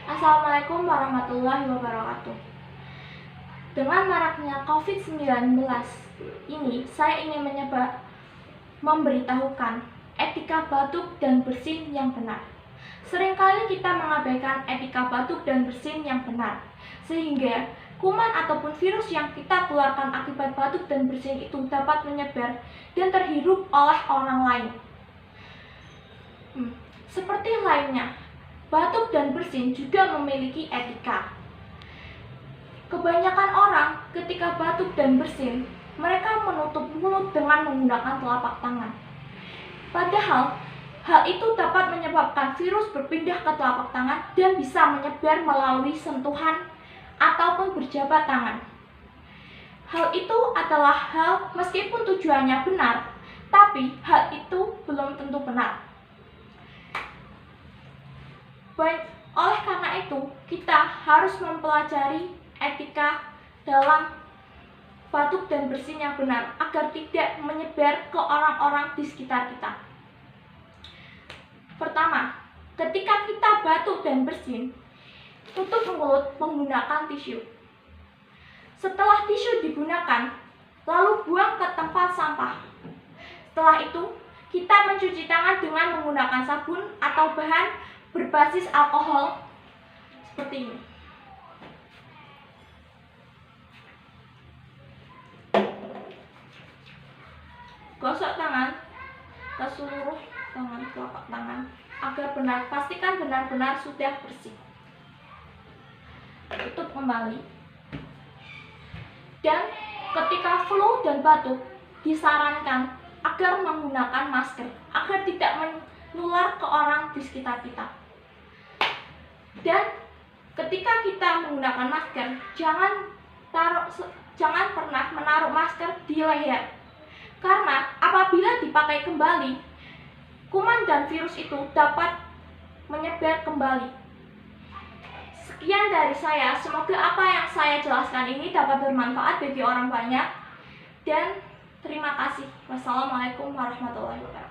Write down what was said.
Assalamualaikum warahmatullahi wabarakatuh. Dengan maraknya COVID-19 ini, saya ingin memberitahukan etika batuk dan bersin yang benar. Seringkali kita mengabaikan etika batuk dan bersin yang benar, sehingga kuman ataupun virus yang kita keluarkan akibat batuk dan bersin itu dapat menyebar dan terhirup oleh orang lain. Seperti lainnya, batuk dan bersin juga memiliki etika. Kebanyakan orang ketika batuk dan bersin, mereka menutup mulut dengan menggunakan telapak tangan. Padahal, hal itu dapat menyebabkan virus berpindah ke telapak tangan dan bisa menyebar melalui sentuhan ataupun berjabat tangan. Hal itu adalah hal meskipun tujuannya benar, tapi hal itu belum tentu benar. Oleh karena itu, kita harus mempelajari etika dalam batuk dan bersin yang benar agar tidak menyebar ke orang-orang di sekitar kita. Pertama, ketika kita batuk dan bersin, tutup mulut menggunakan tisu. Setelah tisu digunakan, lalu buang ke tempat sampah. Setelah itu, kita mencuci tangan dengan menggunakan sabun atau bahan berbasis alkohol seperti ini. Gosok tangan ke seluruh telapak tangan agar pastikan benar-benar sudah bersih. Tutup kembali. Dan ketika flu dan batuk, disarankan agar menggunakan masker agar tidak menular ke orang di sekitar kita. Dan ketika kita menggunakan masker, jangan pernah menaruh masker di leher, karena apabila dipakai kembali, kuman dan virus itu dapat menyebar kembali. Sekian dari saya, semoga apa yang saya jelaskan ini dapat bermanfaat bagi orang banyak, dan terima kasih. Wassalamualaikum warahmatullahi wabarakatuh.